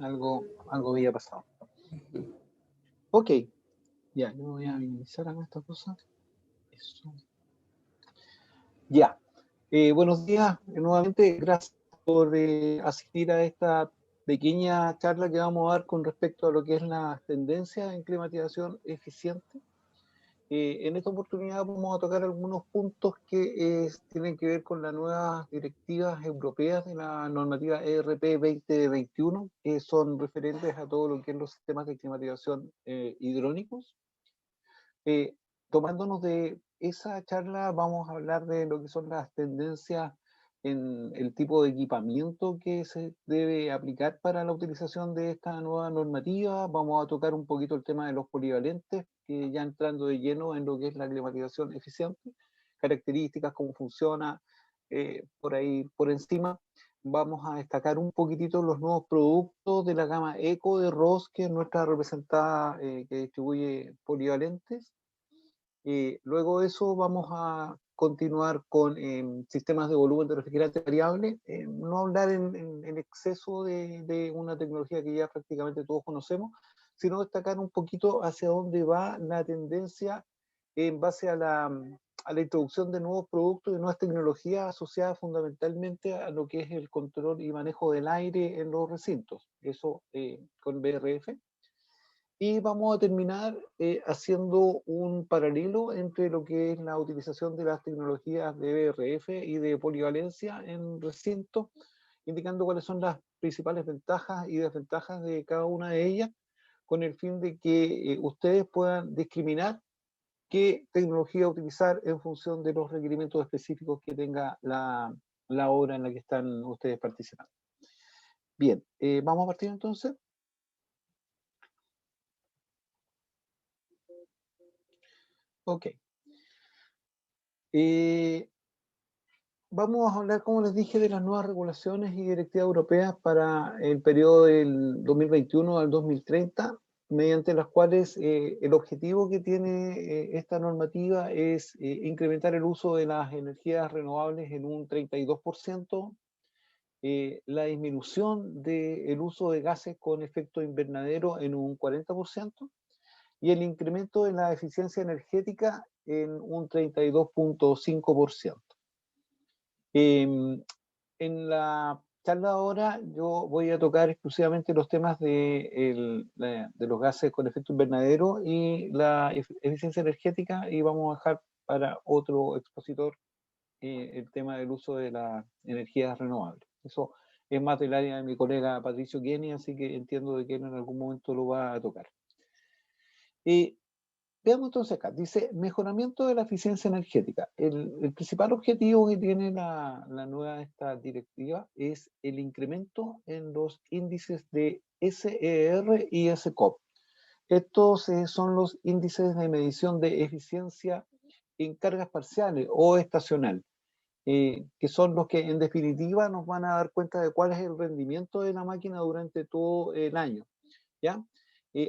algo había pasado. Ok, ya, yo voy a minimizar acá esta cosa. Eso. Ya. Buenos días, nuevamente, gracias por asistir a esta pequeña charla que vamos a dar con respecto a lo que es la tendencia en climatización eficiente. En esta oportunidad vamos a tocar algunos puntos que tienen que ver con las nuevas directivas europeas de la normativa ERP 2021, que son referentes a todo lo que es los sistemas de climatización hidrónicos. Tomándonos de esa charla, vamos a hablar de lo que son las tendencias en el tipo de equipamiento que se debe aplicar para la utilización de esta nueva normativa. Vamos a tocar un poquito el tema de los polivalentes, que ya entrando de lleno en lo que es la climatización eficiente, características, cómo funciona, por ahí por encima. Vamos a destacar un poquitito los nuevos productos de la gama Eco de ROS, que es nuestra representada que distribuye polivalentes. Luego de eso vamos a continuar con sistemas de volumen de refrigerante variable, no hablar en exceso de una tecnología que ya prácticamente todos conocemos, sino destacar un poquito hacia dónde va la tendencia en base a la introducción de nuevos productos y nuevas tecnologías asociadas fundamentalmente a lo que es el control y manejo del aire en los recintos, eso con BRF. Y vamos a terminar haciendo un paralelo entre lo que es la utilización de las tecnologías de BRF y de polivalencia en recintos, indicando cuáles son las principales ventajas y desventajas de cada una de ellas, con el fin de que ustedes puedan discriminar qué tecnología utilizar en función de los requerimientos específicos que tenga la obra en la que están ustedes participando. Bien, vamos a partir entonces. Ok. Vamos a hablar, como les dije, de las nuevas regulaciones y directivas europeas para el periodo del 2021 al 2030, mediante las cuales el objetivo que tiene esta normativa es incrementar el uso de las energías renovables en un 32%, la disminución del uso de gases con efecto invernadero en un 40%, y el incremento de la eficiencia energética en un 32,5%. En la charla ahora yo voy a tocar exclusivamente los temas de los gases con efecto invernadero y la eficiencia energética, y vamos a dejar para otro expositor el tema del uso de las energías renovables. Eso es más del área de mi colega Patricio Kenny, así que entiendo de que él en algún momento lo va a tocar. Veamos entonces acá, dice mejoramiento de la eficiencia energética. El principal objetivo que tiene la nueva esta directiva es el incremento en los índices de SER y SCOP. Estos son los índices de medición de eficiencia en cargas parciales o estacional, que son los que en definitiva nos van a dar cuenta de cuál es el rendimiento de la máquina durante todo el año, ¿ya?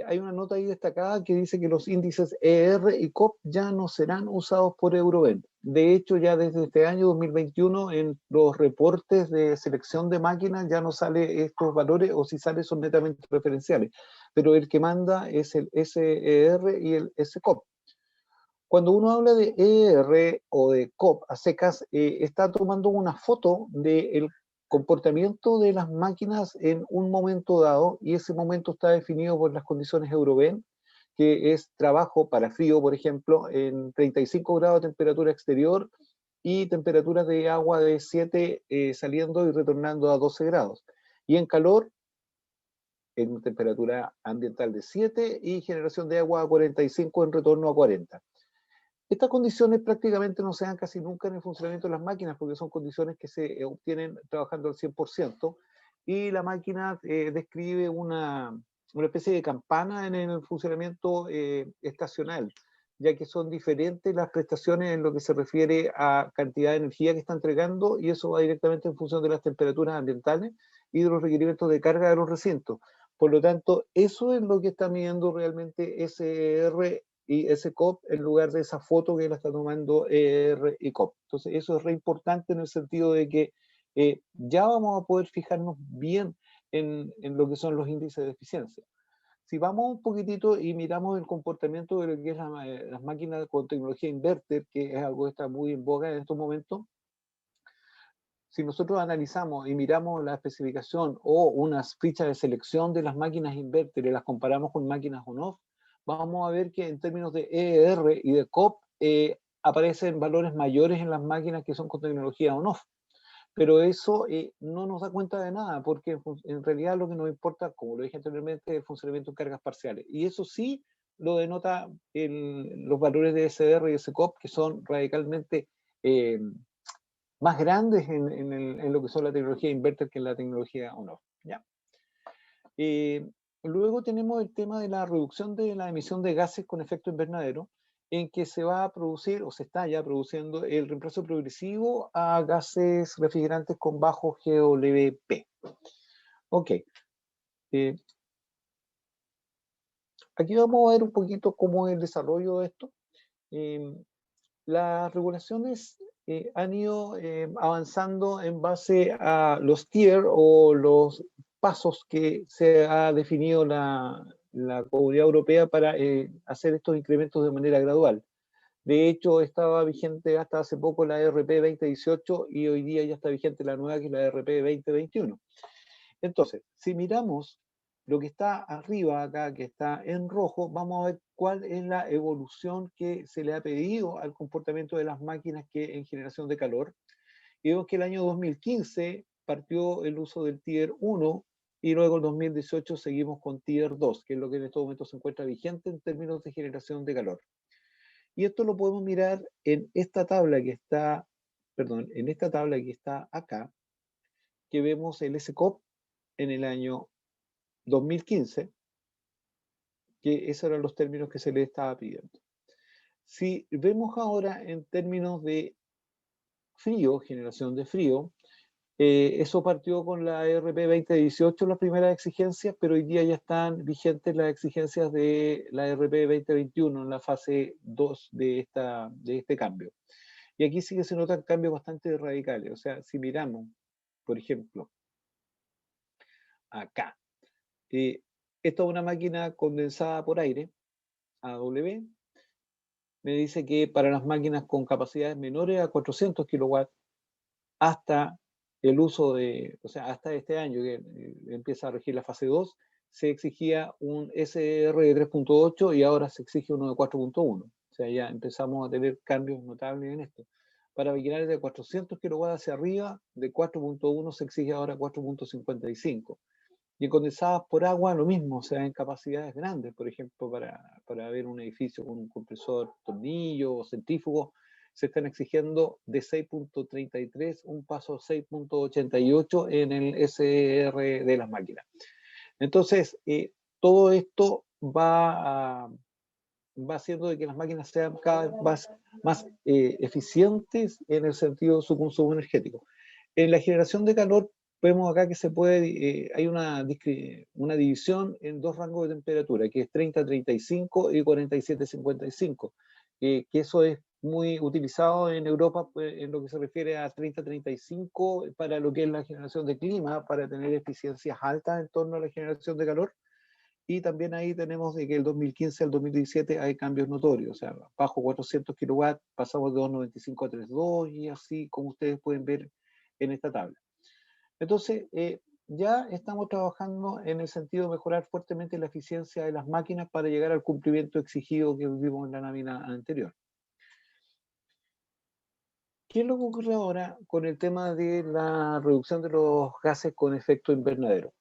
Hay una nota ahí destacada que dice que los índices ER y COP ya no serán usados por Euroven. De hecho, ya desde este año 2021 en los reportes de selección de máquinas ya no sale estos valores, o si sale son netamente referenciales, pero el que manda es el SER y el SCOP. Cuando uno habla de ER o de COP a secas, está tomando una foto del comportamiento de las máquinas en un momento dado, y ese momento está definido por las condiciones Euroven, que es trabajo para frío, por ejemplo, en 35 grados de temperatura exterior y temperaturas de agua de 7 saliendo y retornando a 12 grados. Y en calor, en temperatura ambiental de 7 y generación de agua a 45 en retorno a 40. Estas condiciones prácticamente no se dan casi nunca en el funcionamiento de las máquinas, porque son condiciones que se obtienen trabajando al 100%, y la máquina describe una especie de campana en el funcionamiento estacional, ya que son diferentes las prestaciones en lo que se refiere a cantidad de energía que está entregando, y eso va directamente en función de las temperaturas ambientales y de los requerimientos de carga de los recintos. Por lo tanto, eso es lo que está midiendo realmente SR y SCOP en lugar de esa foto que la está tomando ER y COP. Entonces eso es re importante en el sentido de que ya vamos a poder fijarnos bien en lo que son los índices de eficiencia. Si vamos un poquitito y miramos el comportamiento de lo que es las máquinas con tecnología inverter, que es algo que está muy en boga en estos momentos, si nosotros analizamos y miramos la especificación o unas fichas de selección de las máquinas inverter y las comparamos con máquinas on-off, vamos a ver que en términos de EER y de COP aparecen valores mayores en las máquinas que son con tecnología on-off. Pero eso no nos da cuenta de nada, porque en realidad lo que nos importa, como lo dije anteriormente, es el funcionamiento de cargas parciales. Y eso sí lo denota los valores de SR y SCOP, que son radicalmente más grandes en lo que son la tecnología inverter que en la tecnología on-off. ¿Ya? Luego tenemos el tema de la reducción de la emisión de gases con efecto invernadero, en que se va a producir, o se está ya produciendo, el reemplazo progresivo a gases refrigerantes con bajo GWP. Ok. Aquí vamos a ver un poquito cómo es el desarrollo de esto. Las regulaciones han ido avanzando en base a los tier o los pasos que se ha definido la Comunidad Europea para hacer estos incrementos de manera gradual. De hecho, estaba vigente hasta hace poco la RP 2018 y hoy día ya está vigente la nueva, que es la RP 2021. Entonces, si miramos lo que está arriba acá, que está en rojo, vamos a ver cuál es la evolución que se le ha pedido al comportamiento de las máquinas que en generación de calor. Y vemos que el año 2015 partió el uso del Tier 1 y luego en 2018 seguimos con Tier 2, que es lo que en estos momentos se encuentra vigente en términos de generación de calor. Y esto lo podemos mirar en esta tabla que está, perdón, en esta tabla que está acá, que vemos el SCOP en el año 2015, que esos eran los términos que se le estaba pidiendo. Si vemos ahora en términos de frío, generación de frío, eso partió con la RP 2018, las primeras exigencias, pero hoy día ya están vigentes las exigencias de la RP 2021 en la fase 2 de este cambio. Y aquí sí que se notan cambios bastante radicales. O sea, si miramos, por ejemplo, acá, esta es una máquina condensada por aire, AW, me dice que para las máquinas con capacidades menores a 400 kilowatts, hasta el uso de, o sea, hasta este año que empieza a regir la fase 2, se exigía un SR de 3.8 y ahora se exige uno de 4.1. O sea, ya empezamos a tener cambios notables en esto. Para maquinarias de 400 kilowatts hacia arriba, de 4.1 se exige ahora 4.55. Y en condensadas por agua lo mismo, o sea, en capacidades grandes, por ejemplo, para ver un edificio con un compresor, tornillo o centrífugo, se están exigiendo de 6.33 un paso a 6.88 en el SR de las máquinas. Entonces, todo esto va haciendo de que las máquinas sean cada vez más eficientes en el sentido de su consumo energético. En la generación de calor, vemos acá que se puede, hay una división en dos rangos de temperatura, que es 30-35 y 47-55, que eso es muy utilizado en Europa en lo que se refiere a 30-35 para lo que es la generación de clima, para tener eficiencias altas en torno a la generación de calor. Y también ahí tenemos de que el 2015 al 2017 hay cambios notorios, o sea, bajo 400 kilowatts pasamos de 2.95 a 3.2 y así como ustedes pueden ver en esta tabla. Entonces, ya estamos trabajando en el sentido de mejorar fuertemente la eficiencia de las máquinas para llegar al cumplimiento exigido que vimos en la lámina anterior. ¿Qué es lo que ocurre ahora con el tema de la reducción de los gases con efecto invernadero?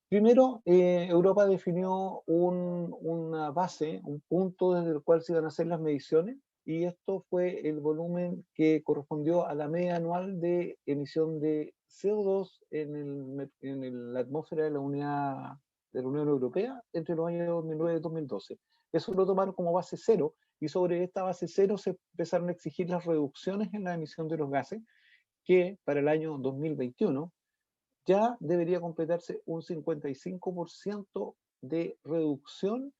Primero, Europa definió una base, un punto desde el cual se iban a hacer las mediciones, y esto fue el volumen que correspondió a la media anual de emisión de CO2 en la atmósfera de la Unión Europea entre los años 2009 y 2012. Eso lo tomaron como base cero, y sobre esta base cero se empezaron a exigir las reducciones en la emisión de los gases, que para el año 2021 ya debería completarse un 55% de reducción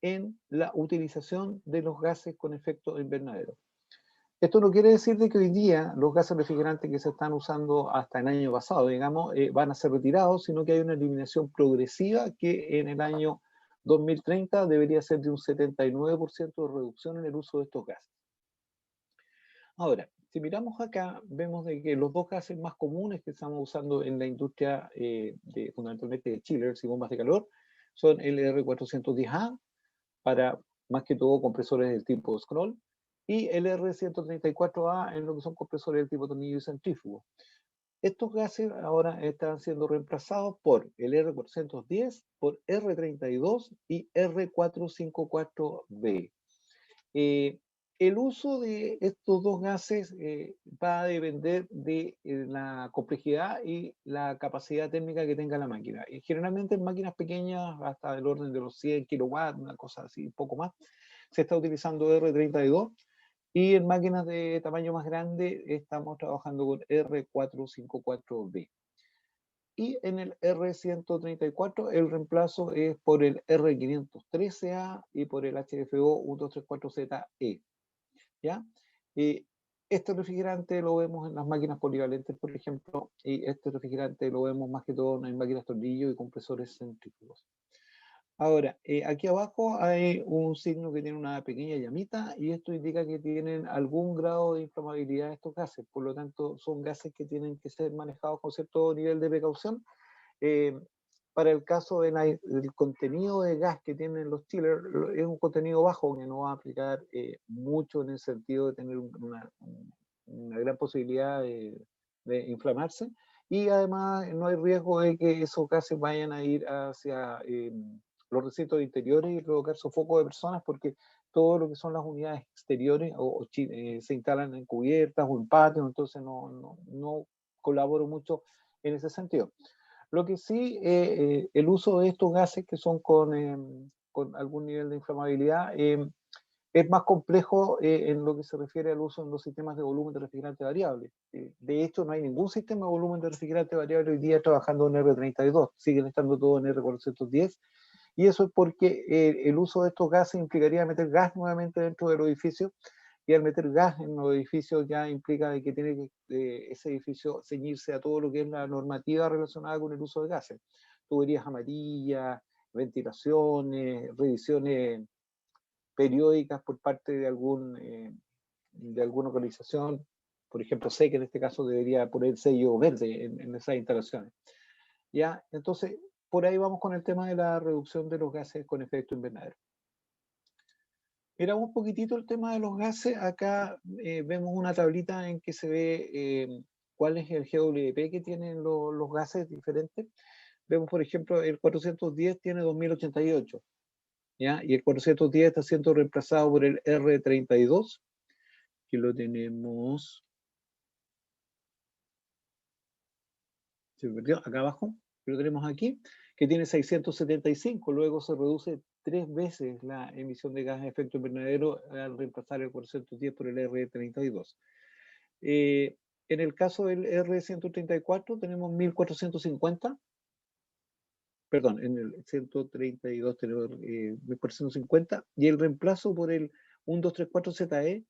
en la utilización de los gases con efecto invernadero. Esto no quiere decir de que hoy día los gases refrigerantes que se están usando hasta el año pasado, digamos, van a ser retirados, sino que hay una eliminación progresiva que en el año 2030 debería ser de un 79% de reducción en el uso de estos gases. Ahora, si miramos acá, vemos de que los dos gases más comunes que estamos usando en la industria, fundamentalmente de chillers y bombas de calor, son el R410A para más que todo compresores del tipo scroll, y el R134A en lo que son compresores del tipo tornillo y centrífugo. Estos gases ahora están siendo reemplazados por el R410, por R32 y R454B. El uso de estos dos gases va a depender de la complejidad y la capacidad térmica que tenga la máquina. Y generalmente en máquinas pequeñas, hasta el orden de los 100 kilowatts, una cosa así, un poco más, se está utilizando R32, y en máquinas de tamaño más grande estamos trabajando con R454B. Y en el R134 el reemplazo es por el R513A y por el HFO 1234ZE. ¿Ya? Este refrigerante lo vemos en las máquinas polivalentes, por ejemplo, y este refrigerante lo vemos más que todo en máquinas tornillo y compresores centrífugos. Ahora, aquí abajo hay un signo que tiene una pequeña llamita y esto indica que tienen algún grado de inflamabilidad estos gases, por lo tanto son gases que tienen que ser manejados con cierto nivel de precaución. Eh, para el caso del contenido de gas que tienen los chillers, es un contenido bajo que no va a aplicar mucho en el sentido de tener una gran posibilidad de inflamarse, y además no hay riesgo de que esos gases vayan a ir hacia los recintos interiores y provocar sofoco de personas, porque todo lo que son las unidades exteriores se instalan en cubiertas o en patios, entonces no colaboro mucho en ese sentido. Lo que sí, el uso de estos gases que son con algún nivel de inflamabilidad es más complejo en lo que se refiere al uso en los sistemas de volumen de refrigerante variable. De hecho, no hay ningún sistema de volumen de refrigerante variable hoy día trabajando en R32, siguen estando todos en R410, y eso es porque el uso de estos gases implicaría meter gas nuevamente dentro del edificio, y al meter gas en los edificios ya implica de que tiene que ese edificio ceñirse a todo lo que es la normativa relacionada con el uso de gases. Tuberías amarillas, ventilaciones, revisiones periódicas por parte de alguna organización, por ejemplo, SEC en este caso debería poner sello verde en esas instalaciones. ¿Ya? Entonces, por ahí vamos con el tema de la reducción de los gases con efecto invernadero. Miramos un poquitito el tema de los gases. Acá vemos una tablita en que se ve cuál es el GWP que tienen los gases diferentes. Vemos, por ejemplo, el 410 tiene 2088, ¿ya? Y el 410 está siendo reemplazado por el R32, que lo tenemos, se perdió acá abajo, que lo tenemos aquí, que tiene 675. Luego se reduce 3 veces la emisión de gas de efecto invernadero al reemplazar el 410 por el R32. En el caso del R134 tenemos 1450, perdón, en el 132 tenemos 1450, y el reemplazo por el 1234ZE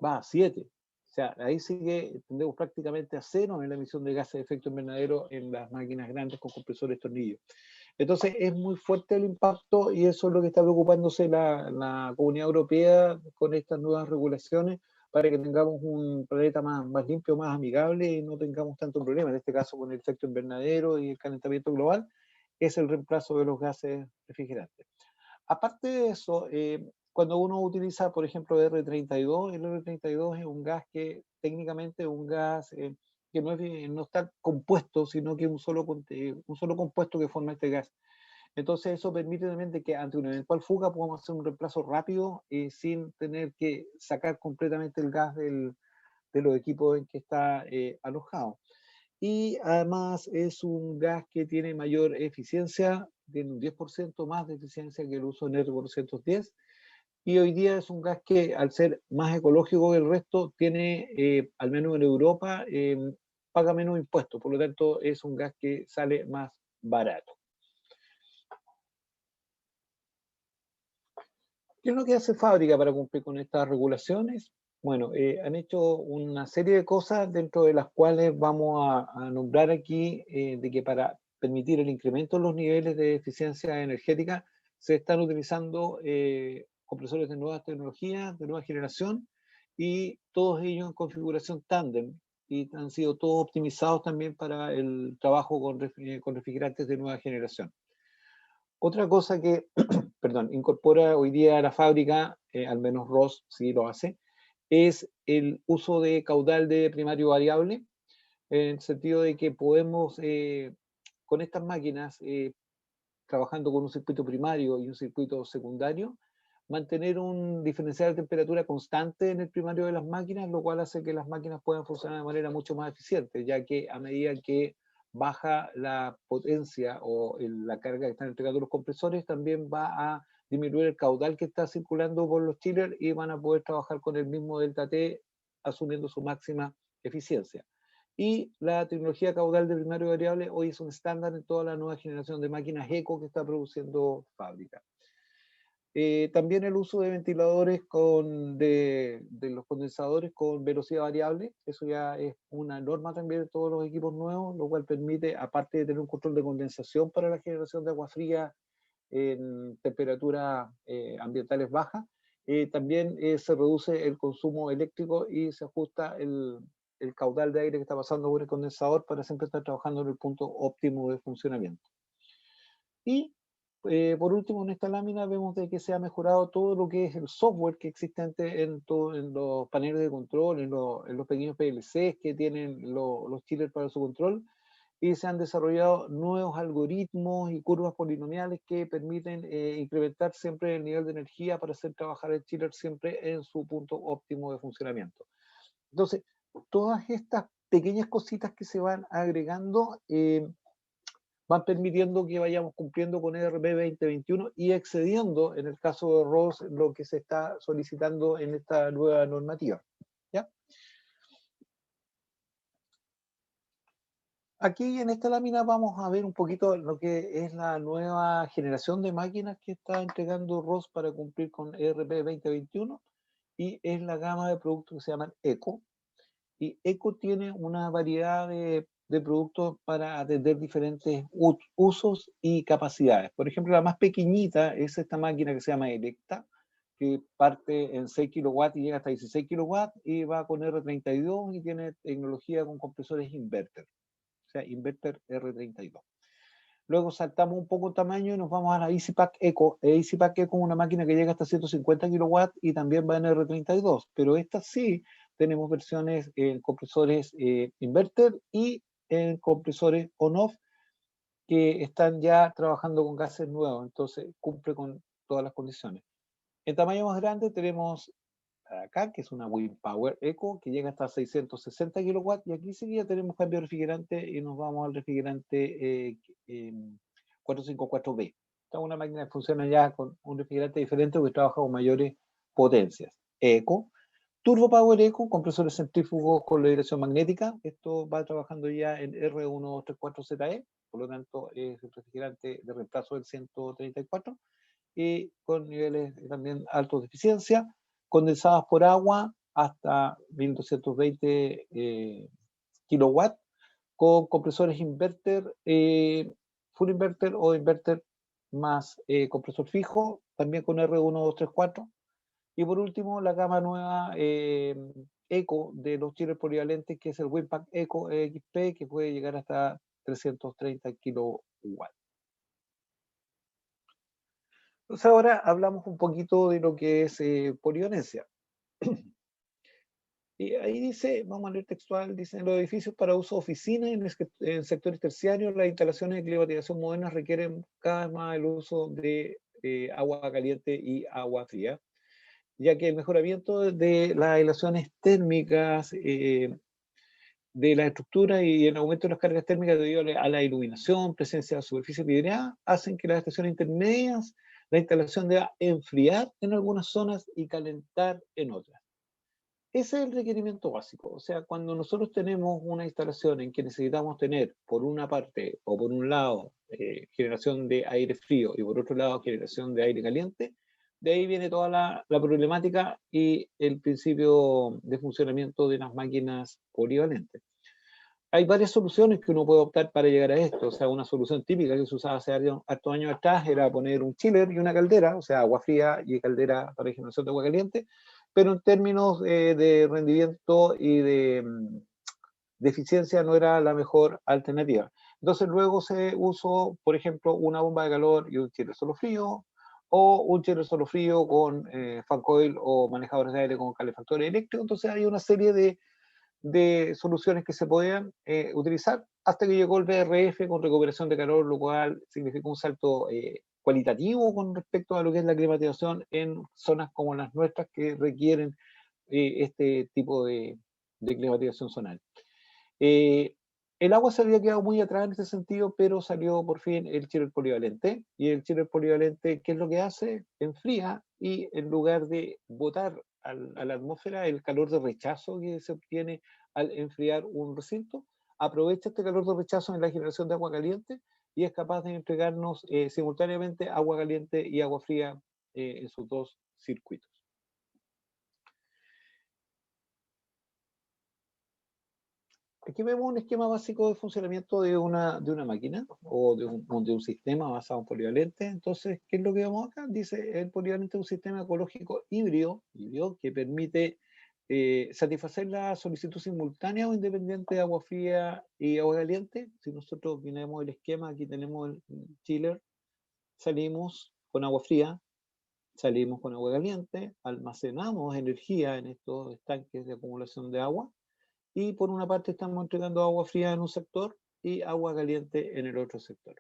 va a 7. O sea, ahí sigue, tendemos prácticamente a cero en la emisión de gases de efecto invernadero en las máquinas grandes con compresores tornillos. Entonces es muy fuerte el impacto, y eso es lo que está preocupándose la Comunidad Europea con estas nuevas regulaciones, para que tengamos un planeta más limpio, más amigable, y no tengamos tanto problema. En este caso, con el efecto invernadero y el calentamiento global, es el reemplazo de los gases refrigerantes. Aparte de eso, cuando uno utiliza, por ejemplo, R32, el R32 es un gas que técnicamente es un gas que no está compuesto, sino que es un solo compuesto que forma este gas. Entonces eso permite también de que ante una eventual fuga podamos hacer un reemplazo rápido sin tener que sacar completamente el gas de los equipos en que está alojado. Y además es un gas que tiene mayor eficiencia, tiene un 10% más de eficiencia que el uso de R410, y hoy día es un gas que, al ser más ecológico que el resto, tiene, al menos en Europa, paga menos impuestos, por lo tanto es un gas que sale más barato. ¿Qué es lo que hace fábrica para cumplir con estas regulaciones? Bueno, han hecho una serie de cosas dentro de las cuales vamos a nombrar aquí, de que para permitir el incremento en los niveles de eficiencia energética se están utilizando compresores de nuevas tecnologías, de nueva generación, y todos ellos en configuración tándem, y han sido todos optimizados también para el trabajo con refrigerantes de nueva generación. Otra cosa que, perdón, incorpora hoy día a la fábrica, al menos Ross sí lo hace, es el uso de caudal de primario variable, en el sentido de que podemos, con estas máquinas, trabajando con un circuito primario y un circuito secundario, mantener un diferencial de temperatura constante en el primario de las máquinas, lo cual hace que las máquinas puedan funcionar de manera mucho más eficiente, ya que a medida que baja la potencia o la carga que están entregando los compresores, también va a disminuir el caudal que está circulando por los chillers y van a poder trabajar con el mismo delta T asumiendo su máxima eficiencia. Y la tecnología caudal de primario variable hoy es un estándar en toda la nueva generación de máquinas eco que está produciendo fábrica. También el uso de ventiladores de los condensadores con velocidad variable, eso ya es una norma también de todos los equipos nuevos, lo cual permite, aparte de tener un control de condensación para la generación de agua fría en temperaturas ambientales bajas, también se reduce el consumo eléctrico y se ajusta el caudal de aire que está pasando por el condensador para siempre estar trabajando en el punto óptimo de funcionamiento. Y por último, en esta lámina vemos de que se ha mejorado todo lo que es el software que existe en los paneles de control, en los pequeños PLCs que tienen los chillers para su control, y se han desarrollado nuevos algoritmos y curvas polinomiales que permiten incrementar siempre el nivel de energía para hacer trabajar el chiller siempre en su punto óptimo de funcionamiento. Entonces, todas estas pequeñas cositas que se van agregando van permitiendo que vayamos cumpliendo con ERP 2021 y excediendo, en el caso de ROS, lo que se está solicitando en esta nueva normativa. ¿Ya? Aquí en esta lámina vamos a ver un poquito lo que es la nueva generación de máquinas que está entregando ROS para cumplir con ERP 2021, y es la gama de productos que se llaman ECO. Y ECO tiene una variedad de productos para atender diferentes usos y capacidades. Por ejemplo, la más pequeñita es esta máquina que se llama Electa, que parte en 6 kilowatts y llega hasta 16 kilowatts, y va con R32 y tiene tecnología con compresores inverter, o sea, inverter R32. Luego saltamos un poco el tamaño y nos vamos a la EasyPack Eco. EasyPack Eco es una máquina que llega hasta 150 kilowatts y también va en R32, pero esta sí tenemos versiones en compresores inverter y en compresores on-off que están ya trabajando con gases nuevos, entonces cumple con todas las condiciones. En tamaño más grande tenemos acá, que es una Wind Power Eco, que llega hasta 660 kilowatts, y aquí sí ya tenemos cambio de refrigerante y nos vamos al refrigerante 454B. Esta es una máquina que funciona ya con un refrigerante diferente porque trabaja con mayores potencias. Eco. Turbo Power Eco, compresores centrífugos con la dirección magnética. Esto va trabajando ya en R1234ZE, por lo tanto es el refrigerante de reemplazo del 134, y con niveles también altos de eficiencia, condensadas por agua hasta 1220 kilowatts, con compresores inverter, full inverter o inverter más compresor fijo, también con R1234. Y por último, la gama nueva Eco de los chillers polivalentes, que es el Winpack Eco XP, que puede llegar hasta 330 kilowatts. Entonces ahora hablamos un poquito de lo que es polivalencia. Y ahí dice, vamos a leer textual, dice: en los edificios para uso oficina en sectores terciarios, las instalaciones de climatización modernas requieren cada vez más el uso de agua caliente y agua fría, ya que el mejoramiento de las aislaciones térmicas de la estructura y el aumento de las cargas térmicas debido a la iluminación, presencia de superficie vidriada, hacen que las estaciones intermedias, la instalación deba enfriar en algunas zonas y calentar en otras. Ese es el requerimiento básico. O sea, cuando nosotros tenemos una instalación en que necesitamos tener, por una parte o por un lado, generación de aire frío y por otro lado, generación de aire caliente, de ahí viene toda la problemática y el principio de funcionamiento de las máquinas polivalentes. Hay varias soluciones que uno puede optar para llegar a esto. O sea, una solución típica que se usaba hace hartos años atrás era poner un chiller y una caldera, o sea, agua fría y caldera para generación de agua caliente, pero en términos de rendimiento y de eficiencia no era la mejor alternativa. Entonces luego se usó, por ejemplo, una bomba de calor y un chiller solo frío, o un chiller solo frío con fan coil o manejadores de aire con calefactores eléctricos. Entonces hay una serie de soluciones que se podían utilizar hasta que llegó el VRF con recuperación de calor, lo cual significó un salto cualitativo con respecto a lo que es la climatización en zonas como las nuestras que requieren este tipo de climatización zonal. El agua se había quedado muy atrás en ese sentido, pero salió por fin el chiller polivalente. Y el chiller polivalente, ¿qué es lo que hace? Enfría y en lugar de botar a la atmósfera el calor de rechazo que se obtiene al enfriar un recinto, aprovecha este calor de rechazo en la generación de agua caliente y es capaz de entregarnos simultáneamente agua caliente y agua fría en sus dos circuitos. Aquí vemos un esquema básico de funcionamiento de una máquina o de un sistema basado en polivalente. Entonces, ¿qué es lo que vemos acá? Dice, el polivalente es un sistema ecológico híbrido que permite satisfacer la solicitud simultánea o independiente de agua fría y agua caliente. Si nosotros miramos el esquema, aquí tenemos el chiller, salimos con agua fría, salimos con agua caliente, almacenamos energía en estos estanques de acumulación de agua y por una parte estamos entregando agua fría en un sector y agua caliente en el otro sector.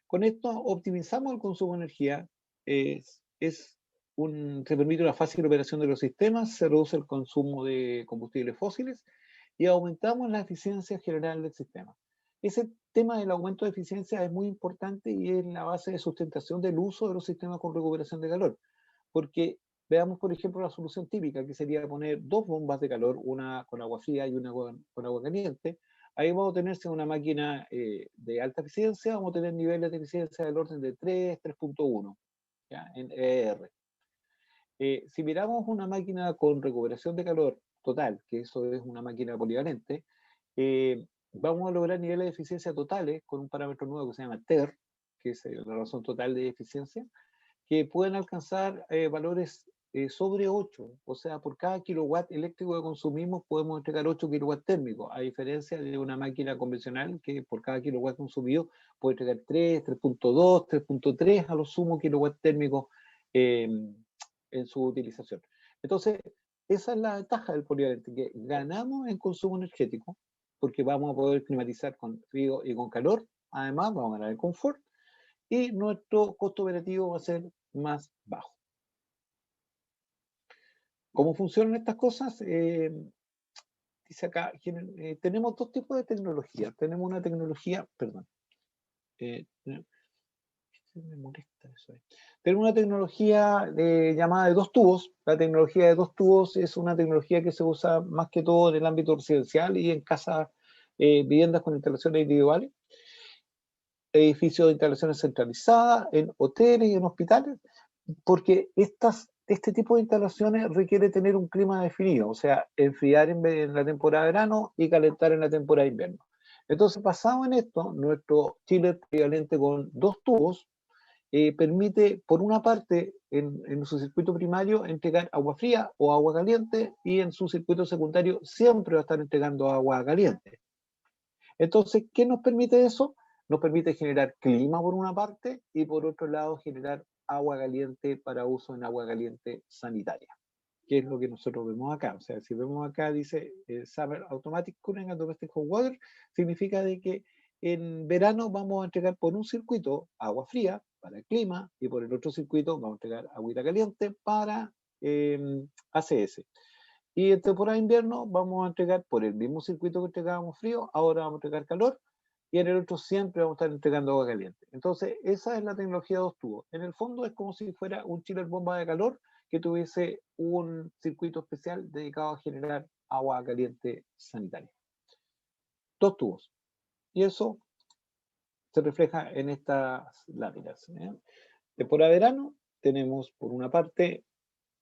Con esto optimizamos el consumo de energía, se permite una fácil operación de los sistemas, se reduce el consumo de combustibles fósiles y aumentamos la eficiencia general del sistema. Ese tema del aumento de eficiencia es muy importante y es la base de sustentación del uso de los sistemas con recuperación de calor, porque veamos, por ejemplo, la solución típica, que sería poner dos bombas de calor, una con agua fría y una con agua caliente. Ahí vamos a tenerse una máquina de alta eficiencia, vamos a tener niveles de eficiencia del orden de 3, 3.1 en ER. Si miramos una máquina con recuperación de calor total, que eso es una máquina polivalente, vamos a lograr niveles de eficiencia totales con un parámetro nuevo que se llama TER, que es la razón total de eficiencia, que pueden alcanzar valores sobre 8, o sea, por cada kilowatt eléctrico que consumimos podemos entregar 8 kilowatts térmicos, a diferencia de una máquina convencional que por cada kilowatt consumido puede entregar 3, 3.2, 3.3 a lo sumo kilowatts térmicos en su utilización. Entonces, esa es la ventaja del polivalente, que ganamos en consumo energético, porque vamos a poder climatizar con frío y con calor, además vamos a ganar en confort, y nuestro costo operativo va a ser más bajo. ¿Cómo funcionan estas cosas? Dice acá, tenemos dos tipos de tecnología. Tenemos una tecnología, perdón, me molesta eso. Tenemos una tecnología llamada de dos tubos. La tecnología de dos tubos es una tecnología que se usa más que todo en el ámbito residencial y en casas, viviendas con instalaciones individuales, edificios de instalaciones centralizadas, en hoteles y en hospitales, porque este tipo de instalaciones requiere tener un clima definido, o sea, enfriar en la temporada de verano y calentar en la temporada de invierno. Entonces, basado en esto, nuestro chiller equivalente con dos tubos permite, por una parte, en su circuito primario, entregar agua fría o agua caliente, y en su circuito secundario siempre va a estar entregando agua caliente. Entonces, ¿qué nos permite eso? Nos permite generar clima por una parte y por otro lado generar agua caliente para uso en agua caliente sanitaria, que es lo que nosotros vemos acá. O sea, si vemos acá dice Summer Automatic Cooling and Domestic Hot Water, significa de que en verano vamos a entregar por un circuito agua fría para el clima y por el otro circuito vamos a entregar agüita caliente para ACS. Y en temporada de invierno vamos a entregar por el mismo circuito que entregábamos frío, ahora vamos a entregar calor, y en el otro siempre vamos a estar entregando agua caliente. Entonces, esa es la tecnología de dos tubos. En el fondo es como si fuera un chiller bomba de calor que tuviese un circuito especial dedicado a generar agua caliente sanitaria. Dos tubos. Y eso se refleja en estas láminas. Temporada de verano, tenemos por una parte,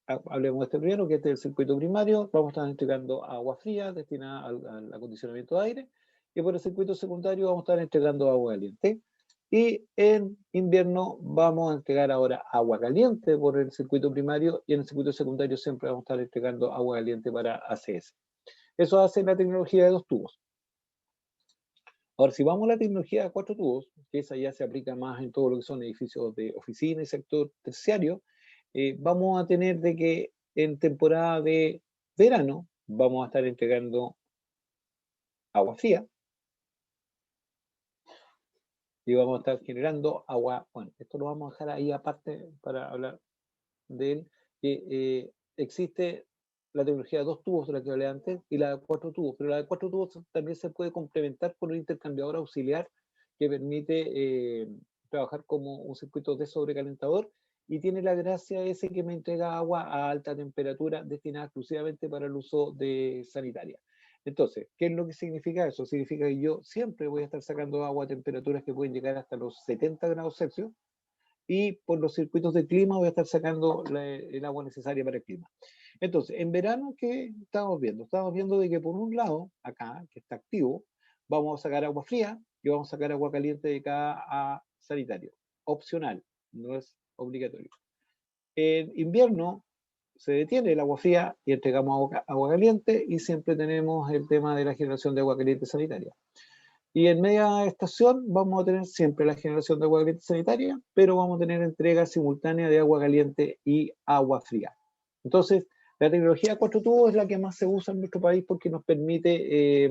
hablemos de este primero, que este es el circuito primario, vamos a estar entregando agua fría destinada al acondicionamiento de aire, y por el circuito secundario vamos a estar entregando agua caliente. Y en invierno vamos a entregar ahora agua caliente por el circuito primario, y en el circuito secundario siempre vamos a estar entregando agua caliente para ACS. Eso hace la tecnología de 2 tubos. Ahora, si vamos a la tecnología de 4 tubos, que esa ya se aplica más en todo lo que son edificios de oficina y sector terciario, vamos a tener de que en temporada de verano vamos a estar entregando agua fría y vamos a estar generando agua, bueno, esto lo vamos a dejar ahí aparte para hablar de él, que existe la tecnología de 2 tubos de la que hablé antes y la de 4 tubos, pero la de 4 tubos también se puede complementar con un intercambiador auxiliar que permite trabajar como un circuito de sobrecalentador y tiene la gracia ese que me entrega agua a alta temperatura destinada exclusivamente para el uso de sanitaria. Entonces, ¿qué es lo que significa eso? Significa que yo siempre voy a estar sacando agua a temperaturas que pueden llegar hasta los 70 grados Celsius, y por los circuitos de clima voy a estar sacando el agua necesaria para el clima. Entonces, en verano, ¿qué estamos viendo? Estamos viendo de que por un lado, acá, que está activo, vamos a sacar agua fría y vamos a sacar agua caliente de cada sanitario. Opcional, no es obligatorio. En invierno se detiene el agua fría y entregamos agua caliente, y siempre tenemos el tema de la generación de agua caliente sanitaria. Y en media estación vamos a tener siempre la generación de agua caliente sanitaria, pero vamos a tener entrega simultánea de agua caliente y agua fría. Entonces, la tecnología 4 tubos es la que más se usa en nuestro país porque nos permite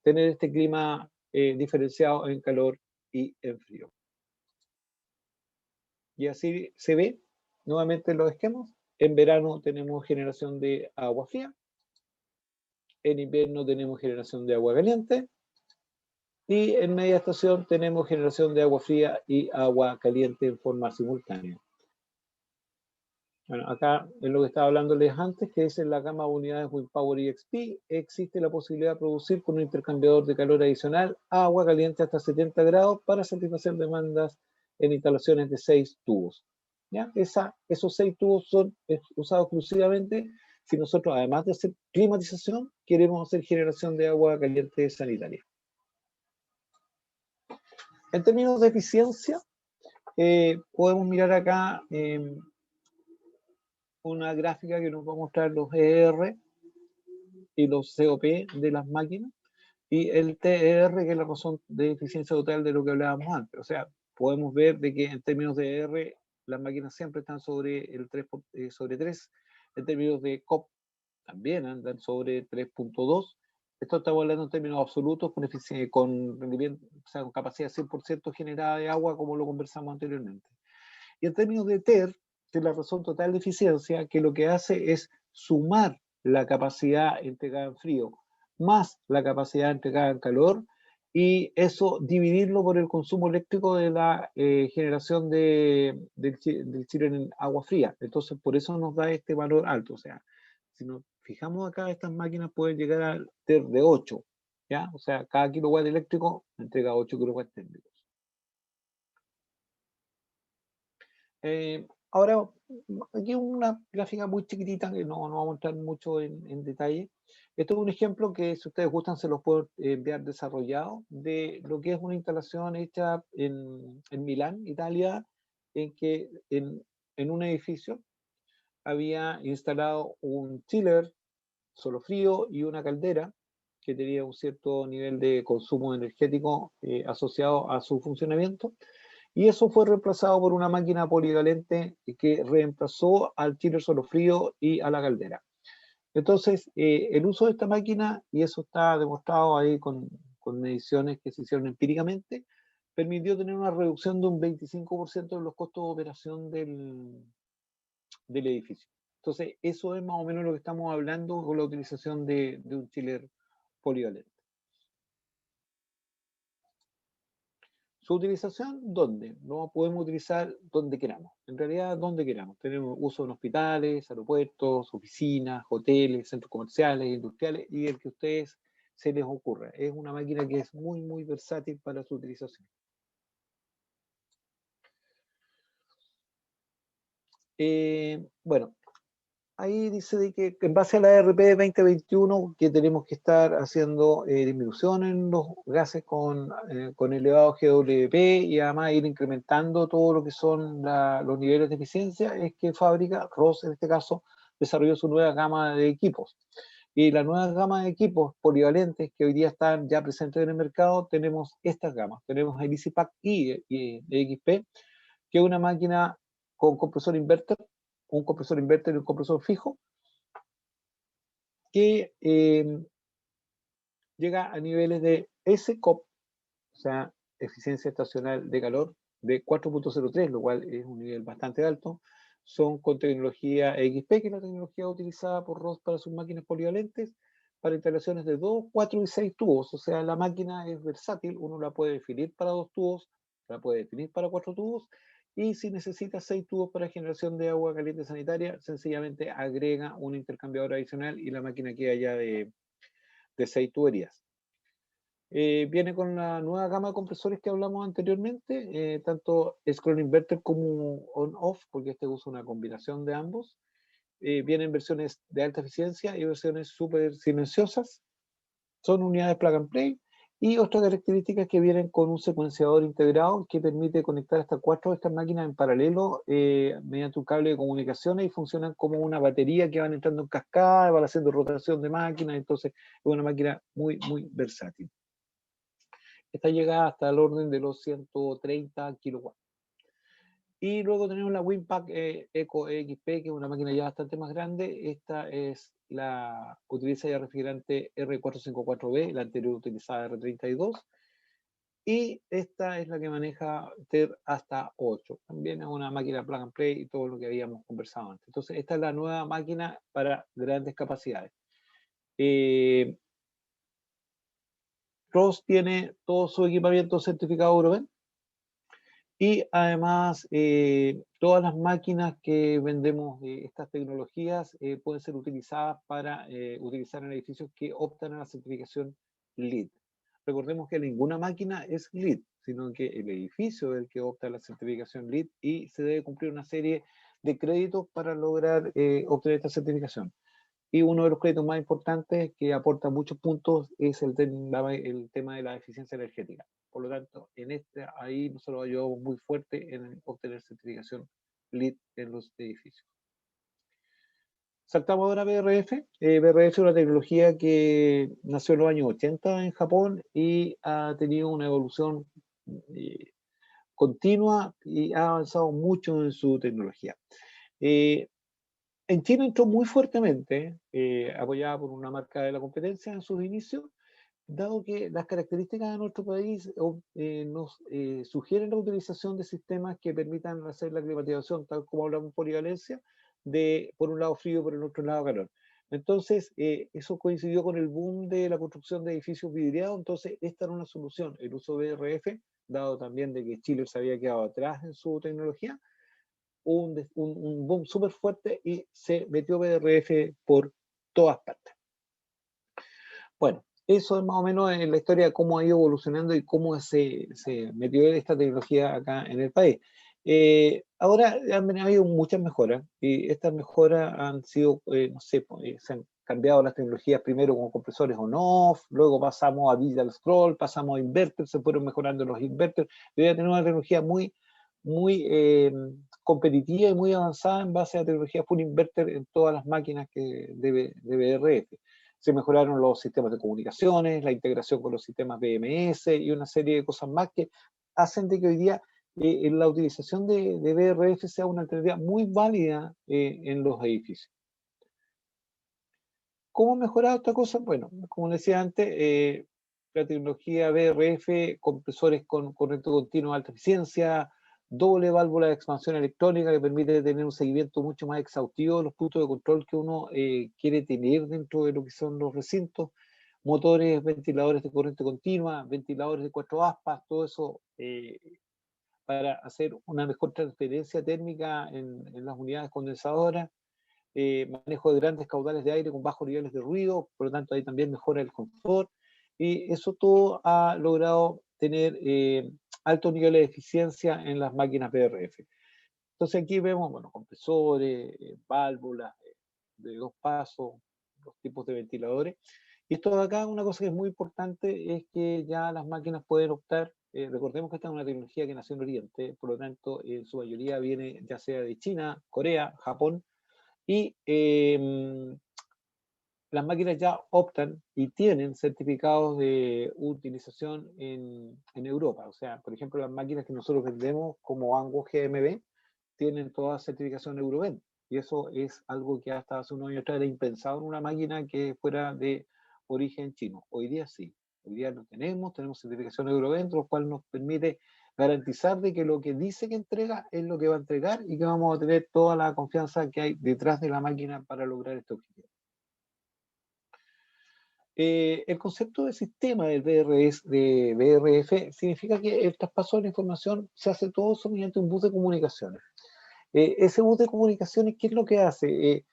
tener este clima diferenciado en calor y en frío. Y así se ve nuevamente los esquemas. En verano tenemos generación de agua fría, en invierno tenemos generación de agua caliente, y en media estación tenemos generación de agua fría y agua caliente en forma simultánea. Bueno, acá en lo que estaba hablándoles antes, que es en la gama de unidades WindPower EXP, existe la posibilidad de producir con un intercambiador de calor adicional agua caliente hasta 70 grados para satisfacer demandas en instalaciones de 6 tubos. ¿Ya? Esos 6 tubos son usados exclusivamente si nosotros, además de hacer climatización, queremos hacer generación de agua caliente sanitaria. En términos de eficiencia, podemos mirar acá una gráfica que nos va a mostrar los ER y los COP de las máquinas, y el TR, que es la razón de eficiencia total de lo que hablábamos antes. O sea, podemos ver de que en términos de ER, las máquinas siempre están sobre el 3 sobre 3. En términos de COP, también andan sobre 3.2. Esto estamos hablando en términos absolutos, con rendimiento, o sea, con capacidad 100% generada de agua, como lo conversamos anteriormente. Y en términos de TER, que es la razón total de eficiencia, que lo que hace es sumar la capacidad entregada en frío más la capacidad entregada en calor, y eso dividirlo por el consumo eléctrico de la generación del chile en agua fría. Entonces, por eso nos da este valor alto. O sea, si nos fijamos acá, estas máquinas pueden llegar al TER de 8, ¿ya? O sea, cada kilowatt eléctrico entrega 8 kilowatts térmicos. Ahora, aquí una gráfica muy chiquitita que no va a mostrar mucho en detalle. Esto es un ejemplo que, si ustedes gustan, se los puedo enviar desarrollado de lo que es una instalación hecha en Milán, Italia, en que en un edificio había instalado un chiller solo frío y una caldera que tenía un cierto nivel de consumo energético asociado a su funcionamiento. Y eso fue reemplazado por una máquina polivalente que reemplazó al chiller solo frío y a la caldera. Entonces, el uso de esta máquina, y eso está demostrado ahí con mediciones que se hicieron empíricamente, permitió tener una reducción de un 25% de los costos de operación del edificio. Entonces, eso es más o menos lo que estamos hablando con la utilización de un chiller polivalente. Su utilización, ¿dónde? Lo podemos utilizar donde queramos. En realidad, donde queramos. Tenemos uso en hospitales, aeropuertos, oficinas, hoteles, centros comerciales, industriales, y el que a ustedes se les ocurra. Es una máquina que es muy, muy versátil para su utilización. Bueno, ahí dice de que en base a la RP 2021 que tenemos que estar haciendo disminución en los gases con elevado GWP y además ir incrementando todo lo que son los niveles de eficiencia, es que fábrica, ROS en este caso, desarrolló su nueva gama de equipos. Y la nueva gama de equipos polivalentes que hoy día están ya presentes en el mercado, tenemos estas gamas. Tenemos el EasyPack y XP, que es una máquina con compresor inverter, un compresor inverter y un compresor fijo, que llega a niveles de SCOP, o sea, eficiencia estacional de calor, de 4.03, lo cual es un nivel bastante alto. Son con tecnología XP, que es la tecnología utilizada por ROS para sus máquinas polivalentes, para instalaciones de 2, 4 y 6 tubos. O sea, la máquina es versátil, uno la puede definir para 2 tubos, la puede definir para 4 tubos, y si necesita 6 tubos para generación de agua caliente sanitaria, sencillamente agrega un intercambiador adicional y la máquina queda ya de 6 tuberías. Viene con la nueva gama de compresores que hablamos anteriormente, tanto scroll inverter como on-off, porque este usa una combinación de ambos. Vienen versiones de alta eficiencia y versiones súper silenciosas. Son unidades plug and play. Y otras características que vienen con un secuenciador integrado que permite conectar hasta 4 de estas máquinas en paralelo mediante un cable de comunicaciones, y funcionan como una batería que van entrando en cascada, van haciendo rotación de máquinas. Entonces es una máquina muy, muy versátil. Esta llega hasta el orden de los 130 kilowatts. Y luego tenemos la Winpack Eco XP, que es una máquina ya bastante más grande. Esta utiliza ya refrigerante R454B, la anterior utilizaba R32. Y esta es la que maneja TER hasta 8. También es una máquina plug and play y todo lo que habíamos conversado antes. Entonces, esta es la nueva máquina para grandes capacidades. ROS tiene todo su equipamiento certificado Euroven. Y además, todas las máquinas que vendemos de estas tecnologías pueden ser utilizadas para utilizar en edificios que optan a la certificación LEED. Recordemos que ninguna máquina es LEED, sino que el edificio es el que opta a la certificación LEED y se debe cumplir una serie de créditos para lograr obtener esta certificación. Y uno de los créditos más importantes que aporta muchos puntos es el tema de la eficiencia energética. Por lo tanto, ahí nosotros ayudamos muy fuerte en obtener certificación LEED en los edificios. Saltamos ahora a BRF. BRF es una tecnología que nació en los años 80 en Japón y ha tenido una evolución continua y ha avanzado mucho en su tecnología. En China entró muy fuertemente, apoyada por una marca de la competencia en sus inicios, dado que las características de nuestro país nos sugieren la utilización de sistemas que permitan hacer la climatización, tal como hablamos polivalencia, de por un lado frío, por el otro lado calor. Entonces, eso coincidió con el boom de la construcción de edificios vidriados. Entonces esta era una solución, el uso de BRF, dado también de que Chile se había quedado atrás en su tecnología, un boom súper fuerte y se metió BRF por todas partes. Bueno, eso es más o menos en la historia de cómo ha ido evolucionando y cómo se metió esta tecnología acá en el país. Ahora han habido muchas mejoras y estas mejoras han sido, no sé, se han cambiado las tecnologías primero con compresores on-off, luego pasamos a digital scroll, pasamos a inverters, se fueron mejorando los inverters. Debe tener una tecnología muy competitiva y muy avanzada en base a tecnología full inverter en todas las máquinas de BRF. Se mejoraron los sistemas de comunicaciones, la integración con los sistemas BMS y una serie de cosas más que hacen de que hoy día la utilización de BRF sea una alternativa muy válida en los edificios. ¿Cómo ha mejorado esta cosa? Bueno, como decía antes, la tecnología BRF, compresores con corriente continua de alta eficiencia, doble válvula de expansión electrónica que permite tener un seguimiento mucho más exhaustivo de los puntos de control que uno quiere tener dentro de lo que son los recintos, motores, ventiladores de corriente continua, ventiladores de 4 aspas, todo eso para hacer una mejor transferencia térmica en las unidades condensadoras. Manejo de grandes caudales de aire con bajos niveles de ruido, por lo tanto ahí también mejora el confort, y eso todo ha logrado tener altos niveles de eficiencia en las máquinas BRF. Entonces aquí vemos, bueno, compresores, válvulas de 2 pasos, los tipos de ventiladores. Y esto de acá, una cosa que es muy importante es que ya las máquinas pueden optar, recordemos que esta es una tecnología que nació en Oriente, por lo tanto, en su mayoría viene ya sea de China, Corea, Japón, y las máquinas ya optan y tienen certificados de utilización en Europa. O sea, por ejemplo, las máquinas que nosotros vendemos como Ango GMB tienen toda certificación Euroven. Y eso es algo que hasta hace unos años atrás era impensado en una máquina que fuera de origen chino. Hoy día sí. Hoy día lo tenemos certificación Euroven, lo cual nos permite garantizar de que lo que dice que entrega es lo que va a entregar y que vamos a tener toda la confianza que hay detrás de la máquina para lograr este objetivo. El concepto de sistema del BRF significa que el traspaso de la información se hace todo eso mediante un bus de comunicaciones. Ese bus de comunicaciones, ¿qué es lo que hace?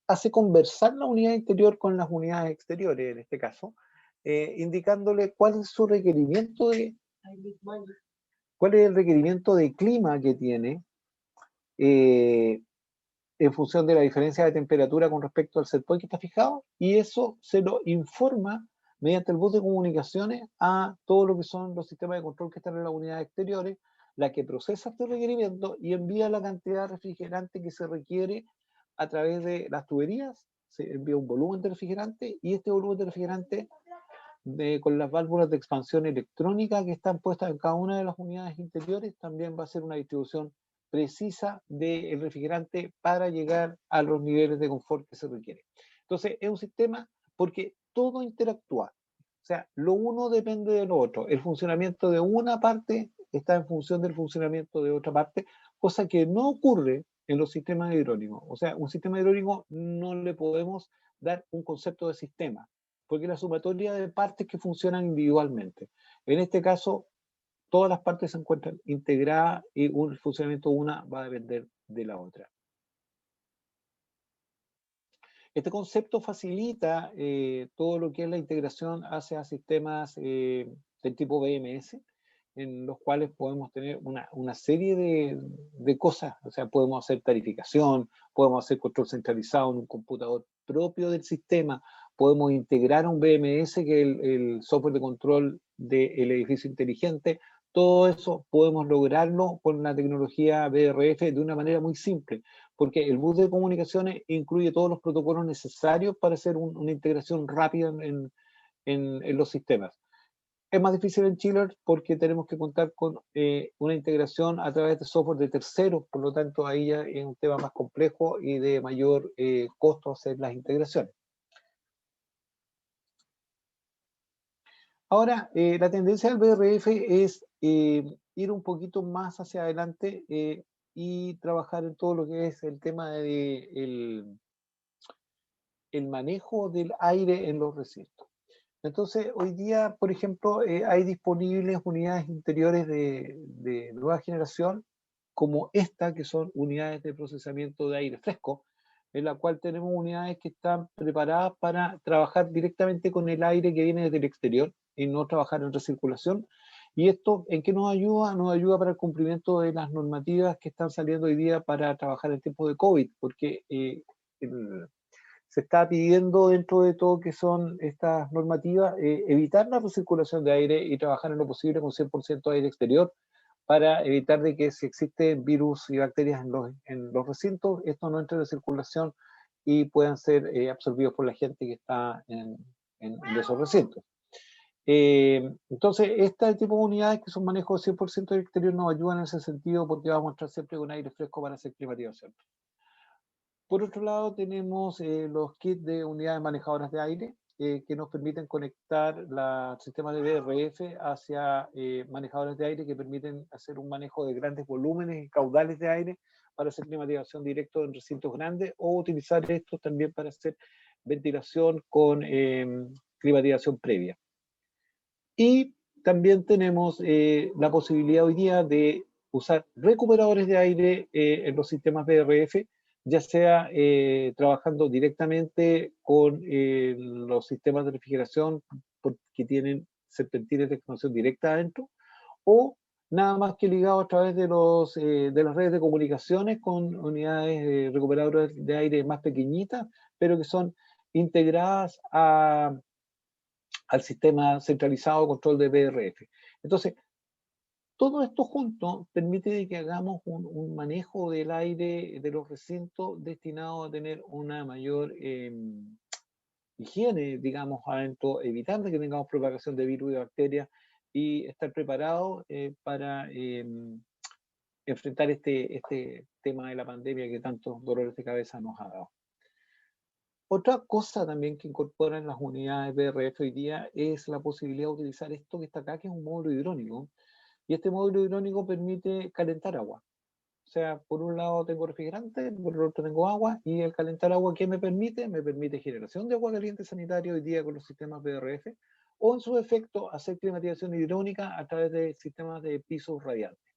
Hace conversar la unidad interior con las unidades exteriores, en este caso, indicándole cuál es su requerimiento cuál es el requerimiento de clima que tiene, en función de la diferencia de temperatura con respecto al set point que está fijado, y eso se lo informa mediante el bus de comunicaciones a todo lo que son los sistemas de control que están en las unidades exteriores, la que procesa este requerimiento y envía la cantidad de refrigerante que se requiere a través de las tuberías, se envía un volumen de refrigerante y este volumen de refrigerante con las válvulas de expansión electrónica que están puestas en cada una de las unidades interiores, también va a ser una distribución precisa del refrigerante para llegar a los niveles de confort que se requiere. Entonces, es un sistema porque todo interactúa. O sea, lo uno depende de lo otro. El funcionamiento de una parte está en función del funcionamiento de otra parte, cosa que no ocurre en los sistemas hidráulicos. O sea, un sistema hidráulico no le podemos dar un concepto de sistema, porque es la sumatoria de partes que funcionan individualmente. En este caso, todas las partes se encuentran integradas y el funcionamiento de una va a depender de la otra. Este concepto facilita todo lo que es la integración hacia sistemas del tipo BMS, en los cuales podemos tener una serie de cosas. O sea, podemos hacer tarificación, podemos hacer control centralizado en un computador propio del sistema, podemos integrar un BMS, que es el software de control del edificio inteligente. Todo eso podemos lograrlo con la tecnología BRF de una manera muy simple, porque el bus de comunicaciones incluye todos los protocolos necesarios para hacer una integración rápida en los sistemas. Es más difícil en Chiller porque tenemos que contar con una integración a través de software de terceros, por lo tanto ahí ya es un tema más complejo y de mayor costo hacer las integraciones. Ahora, la tendencia del BRF es ir un poquito más hacia adelante y trabajar en todo lo que es el tema de el manejo del aire en los recintos. Entonces, hoy día, por ejemplo, hay disponibles unidades interiores de nueva generación, como esta, que son unidades de procesamiento de aire fresco, en la cual tenemos unidades que están preparadas para trabajar directamente con el aire que viene desde el exterior y no trabajar en recirculación. ¿Y esto en qué nos ayuda? Nos ayuda para el cumplimiento de las normativas que están saliendo hoy día para trabajar en tiempo de COVID, porque se está pidiendo dentro de todo que son estas normativas evitar la recirculación de aire y trabajar en lo posible con 100% aire exterior para evitar de que si existen virus y bacterias en los recintos, esto no entre en circulación y puedan ser absorbidos por la gente que está en esos recintos. Entonces, este tipo de unidades que son manejo 100% del exterior nos ayudan en ese sentido porque vamos a estar siempre con aire fresco para hacer climatización. Por otro lado, tenemos los kits de unidades manejadoras de aire que nos permiten conectar los sistemas de BRF hacia manejadores de aire que permiten hacer un manejo de grandes volúmenes y caudales de aire para hacer climatización directa en recintos grandes o utilizar estos también para hacer ventilación con climatización previa. Y también tenemos la posibilidad hoy día de usar recuperadores de aire en los sistemas BRF, ya sea trabajando directamente con los sistemas de refrigeración que tienen serpentines de expansión directa adentro, o nada más que ligado a través de las redes de comunicaciones con unidades recuperadoras de aire más pequeñitas, pero que son integradas al sistema centralizado de control de BRF. Entonces, todo esto junto permite que hagamos un manejo del aire de los recintos destinado a tener una mayor higiene, digamos, adentro, evitando que tengamos propagación de virus y bacterias y estar preparados para enfrentar este tema de la pandemia que tantos dolores de cabeza nos ha dado. Otra cosa también que incorporan las unidades BRF hoy día es la posibilidad de utilizar esto que está acá, que es un módulo hidrónico, y este módulo hidrónico permite calentar agua. O sea, por un lado tengo refrigerante, por el otro tengo agua, y el calentar agua, ¿qué me permite? Me permite generación de agua caliente sanitaria hoy día con los sistemas BRF, o en su efecto hacer climatización hidrónica a través de sistemas de pisos radiantes.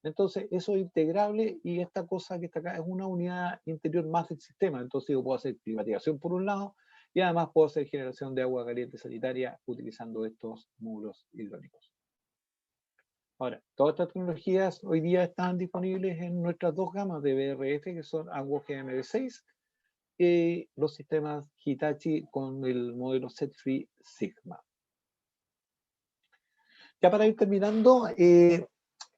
Entonces, eso es integrable y esta cosa que está acá es una unidad interior más del sistema. Entonces, yo puedo hacer climatización por un lado y además puedo hacer generación de agua caliente sanitaria utilizando estos módulos hidráulicos. Ahora, todas estas tecnologías hoy día están disponibles en nuestras dos gamas de BRF, que son Aqua GMB6 y los sistemas Hitachi con el modelo Z-Free Sigma. Ya para ir terminando,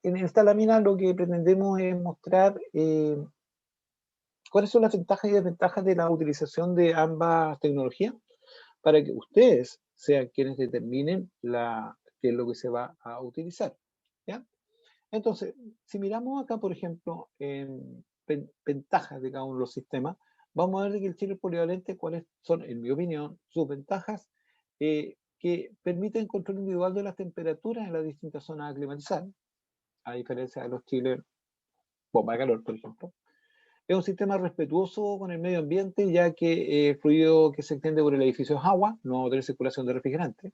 en esta lámina lo que pretendemos es mostrar cuáles son las ventajas y desventajas de la utilización de ambas tecnologías para que ustedes sean quienes determinen qué es lo que se va a utilizar. ¿Ya? Entonces, si miramos acá, por ejemplo, en ventajas de cada uno de los sistemas, vamos a ver que el chiller polivalente, cuáles son, en mi opinión, sus ventajas que permiten control individual de las temperaturas en las distintas zonas a climatizar, a diferencia de los chillers bomba de calor, por ejemplo. Es un sistema respetuoso con el medio ambiente, ya que el fluido que se extiende por el edificio es agua, no tiene circulación de refrigerante.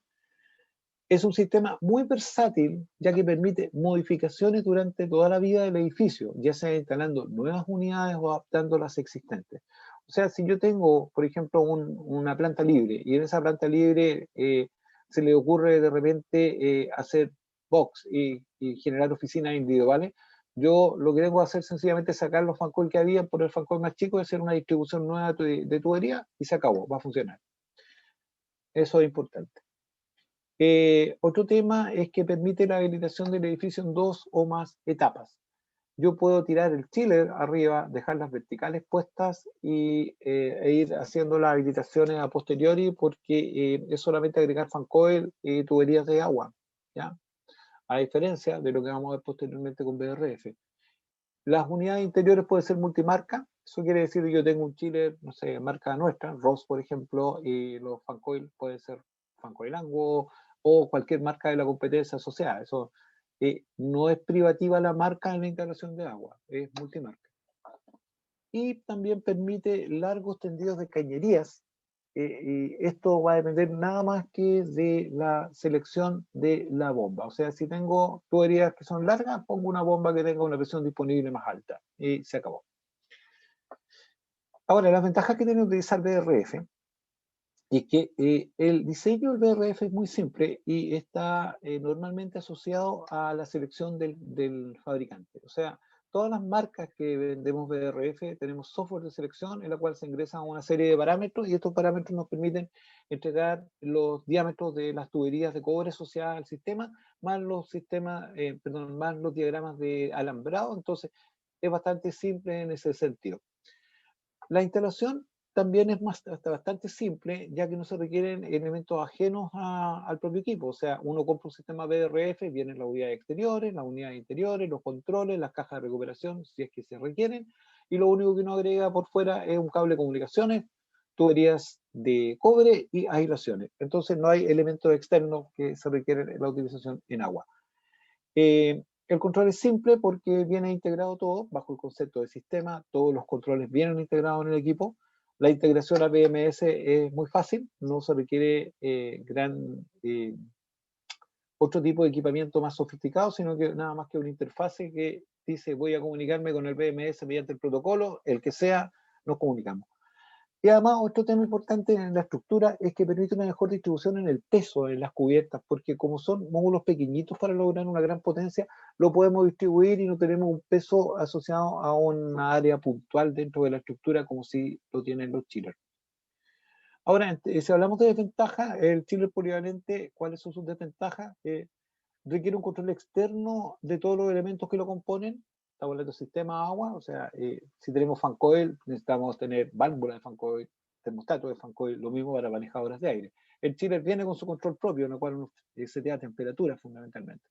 Es un sistema muy versátil, ya que permite modificaciones durante toda la vida del edificio, ya sea instalando nuevas unidades o adaptando las existentes. O sea, si yo tengo, por ejemplo, una planta libre y en esa planta libre se le ocurre de repente hacer box y generar oficinas individuales, yo lo que tengo que hacer sencillamente es sacar los fancoil que había, poner fancoil más chico y hacer una distribución nueva de tubería y se acabó, va a funcionar. Eso es importante. Otro tema es que permite la habilitación del edificio en 2 o más etapas. Yo puedo tirar el chiller arriba, dejar las verticales puestas e ir haciendo las habilitaciones a posteriori porque es solamente agregar fancoil y tuberías de agua, ¿ya? A diferencia de lo que vamos a ver posteriormente con BRF. Las unidades interiores pueden ser multimarca, eso quiere decir que yo tengo un chiller, no sé, marca nuestra, Ross por ejemplo, y los fancoil pueden ser fancoil Anguo o cualquier marca de la competencia asociada. Eso no es privativa la marca en la instalación de agua, es multimarca. Y también permite largos tendidos de cañerías. Y esto va a depender nada más que de la selección de la bomba. O sea, si tengo tuberías que son largas, pongo una bomba que tenga una presión disponible más alta. Y se acabó. Ahora, las ventajas que tiene utilizar BRF es que el diseño del BRF es muy simple y está normalmente asociado a la selección del fabricante. O sea, todas las marcas que vendemos BRF tenemos software de selección en la cual se ingresan una serie de parámetros y estos parámetros nos permiten entregar los diámetros de las tuberías de cobre asociadas al sistema, más los sistemas, más los diagramas de alambrado. Entonces, es bastante simple en ese sentido. La instalación también es bastante simple, ya que no se requieren elementos ajenos al propio equipo. O sea, uno compra un sistema BRF, vienen las unidades exteriores, las unidades interiores, los controles, las cajas de recuperación, si es que se requieren, y lo único que uno agrega por fuera es un cable de comunicaciones, tuberías de cobre y aislaciones. Entonces no hay elementos externos que se requieren en la utilización en agua. El control es simple porque viene integrado todo bajo el concepto de sistema, todos los controles vienen integrados en el equipo. La integración a BMS es muy fácil, no se requiere otro tipo de equipamiento más sofisticado, sino que nada más que una interfase que dice voy a comunicarme con el BMS mediante el protocolo, el que sea, nos comunicamos. Y además, otro tema importante en la estructura es que permite una mejor distribución en el peso en las cubiertas, porque como son módulos pequeñitos para lograr una gran potencia, lo podemos distribuir y no tenemos un peso asociado a una área puntual dentro de la estructura como si lo tienen los chillers. Ahora, si hablamos de desventajas, el chiller polivalente, ¿cuáles son sus desventajas? Requiere un control externo de todos los elementos que lo componen. Estamos hablando de sistema agua, o sea, si tenemos fan coil, necesitamos tener válvula de fan coil, termostato de fan coil, lo mismo para manejadoras de aire. El chiller viene con su control propio, en el cual uno setea temperatura fundamentalmente.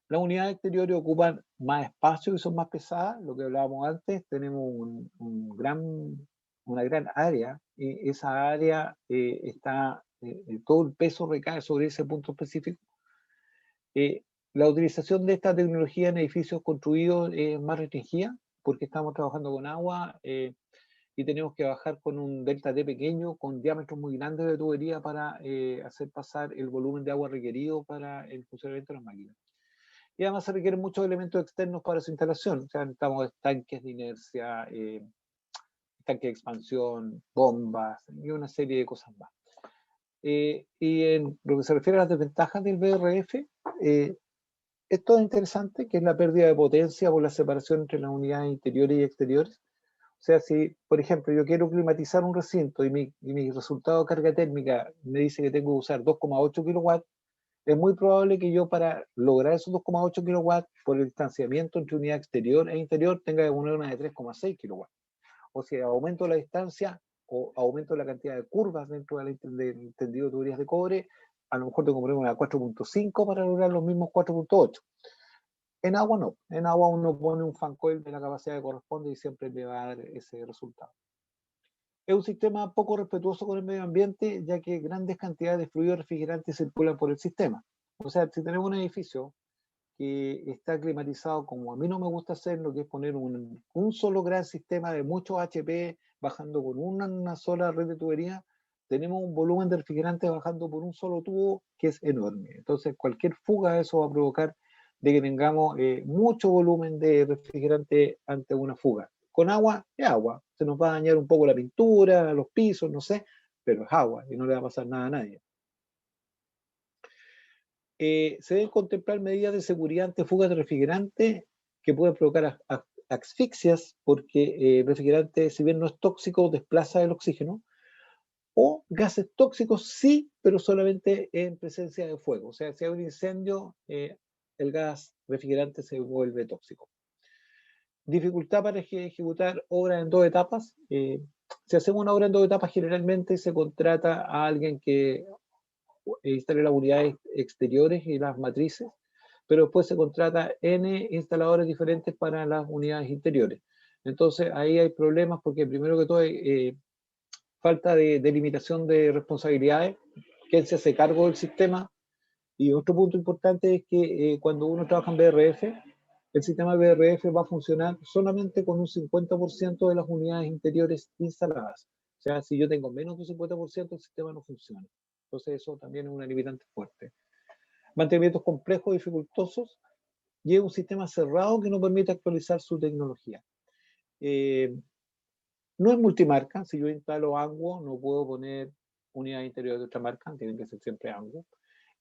Las unidades exteriores ocupan más espacio y son más pesadas, lo que hablábamos antes. Tenemos una gran área, y esa área todo el peso recae sobre ese punto específico. La utilización de esta tecnología en edificios construidos es más restringida porque estamos trabajando con agua y tenemos que bajar con un delta T pequeño, con diámetros muy grandes de tubería para hacer pasar el volumen de agua requerido para el funcionamiento de las máquinas. Y además se requieren muchos elementos externos para su instalación. O sea, necesitamos tanques de inercia, tanques de expansión, bombas y una serie de cosas más. Y en lo que se refiere a las desventajas del VRF, esto es interesante, que es la pérdida de potencia por la separación entre las unidades interiores y exteriores. O sea, si, por ejemplo, yo quiero climatizar un recinto y mi resultado de carga térmica me dice que tengo que usar 2,8 kilowatts, es muy probable que yo para lograr esos 2,8 kilowatts por el distanciamiento entre unidad exterior e interior tenga que poner una de 3,6 kilowatts. O si aumento la distancia o aumento la cantidad de curvas dentro del tendido de tuberías de cobre, a lo mejor tengo que poner una 4.5 para lograr los mismos 4.8. En agua no. En agua uno pone un fan coil de la capacidad que corresponde y siempre le va a dar ese resultado. Es un sistema poco respetuoso con el medio ambiente, ya que grandes cantidades de fluidos refrigerantes circulan por el sistema. O sea, si tenemos un edificio que está climatizado como a mí no me gusta hacerlo, que es poner un solo gran sistema de muchos HP bajando con una sola red de tubería, tenemos un volumen de refrigerante bajando por un solo tubo que es enorme. Entonces, cualquier fuga de eso va a provocar de que tengamos mucho volumen de refrigerante ante una fuga. Con agua, es agua. Se nos va a dañar un poco la pintura, los pisos, no sé, pero es agua y no le va a pasar nada a nadie. Se deben contemplar medidas de seguridad ante fugas de refrigerante que pueden provocar asfixias porque el refrigerante, si bien no es tóxico, desplaza el oxígeno, o gases tóxicos sí, pero solamente en presencia de fuego. O sea, si hay un incendio, el gas refrigerante se vuelve tóxico. Dificultad para ejecutar obras en 2 etapas. Si hacemos una obra en 2 etapas, generalmente se contrata a alguien que instale las unidades exteriores y las matrices, pero después se contrata N instaladores diferentes para las unidades interiores. Entonces ahí hay problemas porque primero que todo hay falta de delimitación de responsabilidades, quién se hace cargo del sistema, y otro punto importante es que cuando uno trabaja en BRF, el sistema BRF va a funcionar solamente con un 50% de las unidades interiores instaladas. O sea, si yo tengo menos de un 50%, el sistema no funciona. Entonces eso también es una limitante fuerte. Mantenimientos complejos, dificultosos, y es un sistema cerrado que no permite actualizar su tecnología. No es multimarca. Si yo instalo Anguo, no puedo poner unidades interiores de otra marca, tienen que ser siempre Anguo.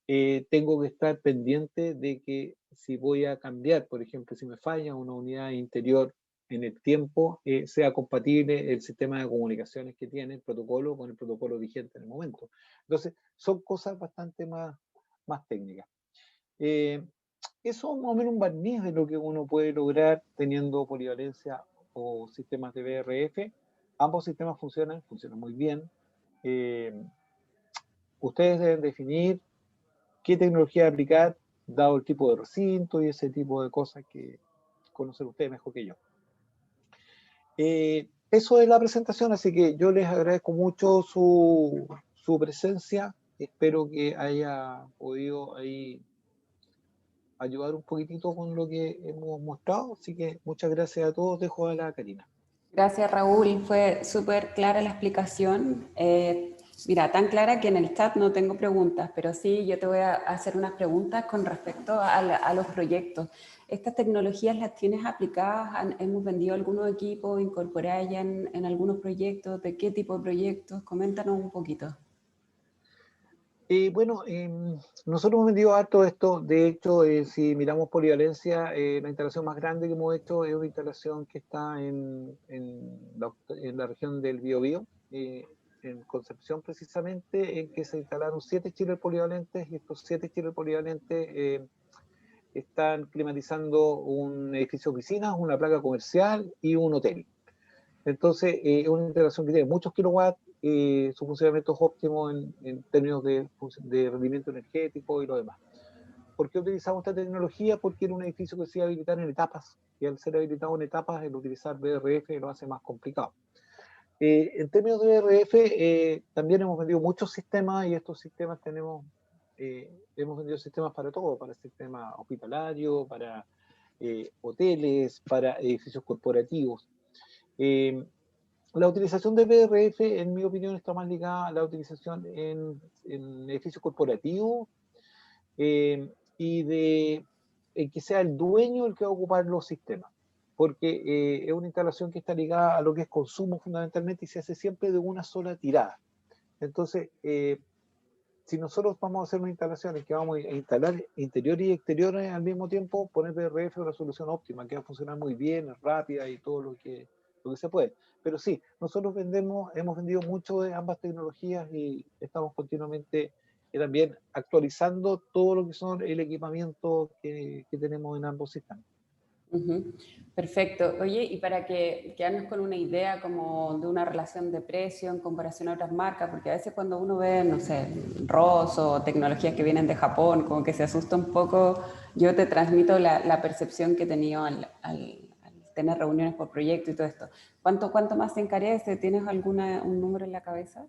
Tengo que estar pendiente de que si voy a cambiar, por ejemplo, si me falla una unidad interior en el tiempo, sea compatible el sistema de comunicaciones que tiene el protocolo con el protocolo vigente en el momento. Entonces, son cosas bastante más técnicas. Eso es más o menos un barniz de lo que uno puede lograr teniendo polivalencia o sistemas de BRF. Ambos sistemas funcionan muy bien. Ustedes deben definir qué tecnología aplicar dado el tipo de recinto y ese tipo de cosas que conocen ustedes mejor que yo. Eso es la presentación, así que yo les agradezco mucho su presencia. Espero que haya podido ahí ayudar un poquitito con lo que hemos mostrado, así que muchas gracias a todos. Dejo a la Karina. Gracias, Raúl. Fue súper clara la explicación. Mira, tan clara que en el chat no tengo preguntas, pero sí yo te voy a hacer unas preguntas con respecto a los proyectos. ¿Estas tecnologías las tienes aplicadas? ¿Hemos vendido algunos equipos? ¿Incorporáis ya en algunos proyectos? ¿De qué tipo de proyectos? Coméntanos un poquito. Bueno, nosotros hemos vendido harto esto. De hecho, si miramos polivalencia, la instalación más grande que hemos hecho es una instalación que está en la región del Biobío, en Concepción precisamente, en que se instalaron 7 chillers polivalentes, y estos 7 chillers polivalentes están climatizando un edificio de oficinas, una placa comercial y un hotel. Entonces, es una instalación que tiene muchos kilowatts, su funcionamiento es óptimo en términos de rendimiento energético y lo demás. ¿Por qué utilizamos esta tecnología? Porque era un edificio que se iba a habilitar en etapas, y al ser habilitado en etapas, el utilizar BRF lo hace más complicado. En términos de BRF, también hemos vendido muchos sistemas, y estos sistemas hemos vendido sistemas para todo, para el sistema hospitalario, para hoteles, para edificios corporativos. La utilización de BRF, en mi opinión, está más ligada a la utilización en edificios corporativos, y en que sea el dueño el que va a ocupar los sistemas, porque es una instalación que está ligada a lo que es consumo fundamentalmente, y se hace siempre de una sola tirada. Entonces, si nosotros vamos a hacer una instalación en que vamos a instalar interiores y exteriores al mismo tiempo, poner BRF es una solución óptima, que va a funcionar muy bien, es rápida y todo lo que se puede. Pero sí, nosotros hemos vendido mucho de ambas tecnologías, y estamos continuamente también actualizando todo lo que son el equipamiento que tenemos en ambos sistemas. Perfecto. Oye, y para que quedarnos con una idea como de una relación de precio en comparación a otras marcas, porque a veces cuando uno ve, no sé, ROS o tecnologías que vienen de Japón, como que se asusta un poco. Yo te transmito la percepción que he tenido al tener reuniones por proyecto y todo esto. ¿Cuánto más te encarece? ¿Tienes un número en la cabeza?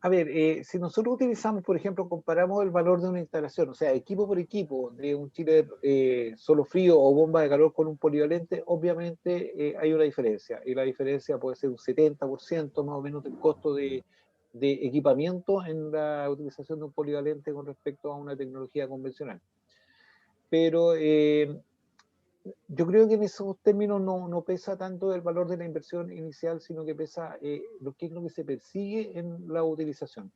A ver, si nosotros utilizamos, por ejemplo, comparamos el valor de una instalación, o sea, equipo por equipo, de un chiller solo frío o bomba de calor con un polivalente, obviamente hay una diferencia, y la diferencia puede ser un 70% más o menos del costo de equipamiento en la utilización de un polivalente con respecto a una tecnología convencional. Pero yo creo que en esos términos no pesa tanto el valor de la inversión inicial, sino que pesa lo que es lo que se persigue en la utilización.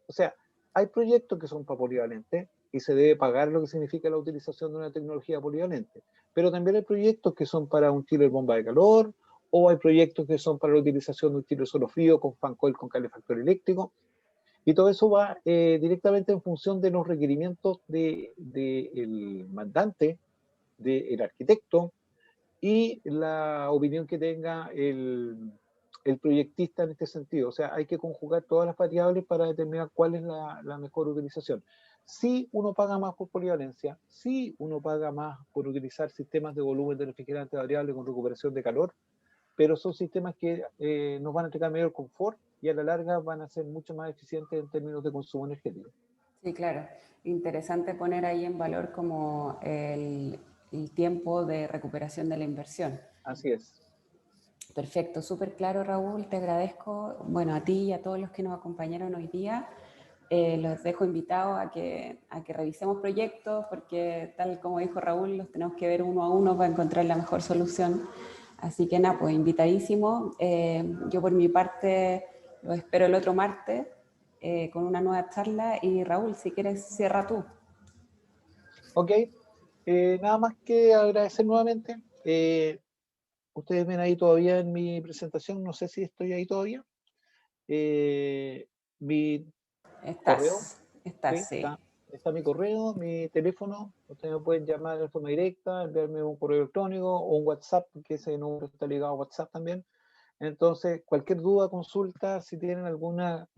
O sea, hay proyectos que son para polivalentes y se debe pagar lo que significa la utilización de una tecnología polivalente, pero también hay proyectos que son para un chiller bomba de calor, o hay proyectos que son para la utilización de un chiller solo frío con fan coil con calefactor eléctrico, y todo eso va directamente en función de los requerimientos del mandante, del arquitecto, y la opinión que tenga el proyectista en este sentido. O sea, hay que conjugar todas las variables para determinar cuál es la mejor utilización. Sí, uno paga más por polivalencia, sí, uno paga más por utilizar sistemas de volumen de refrigerante variable con recuperación de calor, pero son sistemas que nos van a entregar mayor confort, y a la larga van a ser mucho más eficientes en términos de consumo energético. Sí, claro. Interesante poner ahí en valor como el tiempo de recuperación de la inversión. Así es. Perfecto, súper claro, Raúl. Te agradezco, bueno, a ti y a todos los que nos acompañaron hoy día. Los dejo invitados a que revisemos proyectos, porque tal como dijo Raúl, los tenemos que ver uno a uno para encontrar la mejor solución. Así que nada, pues invitadísimo. Yo por mi parte los espero el otro martes con una nueva charla, y Raúl, si quieres, cierra tú. Ok, nada más que agradecer nuevamente. Ustedes ven ahí todavía en mi presentación, no sé si estoy ahí todavía. Mi correo, ¿sí? Sí. Está mi correo, mi teléfono. Ustedes me pueden llamar de forma directa, enviarme un correo electrónico o un WhatsApp, que ese número está ligado a WhatsApp también. Entonces, cualquier duda, consulta, si tienen alguna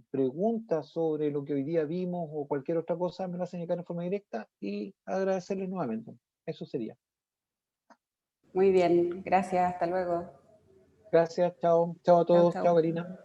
pregunta sobre lo que hoy día vimos o cualquier otra cosa, me lo hacen llegar de forma directa, y agradecerles nuevamente. Eso sería. Muy bien, gracias, hasta luego. Gracias, chao, chao a Chao, todos, chao. chao Karina.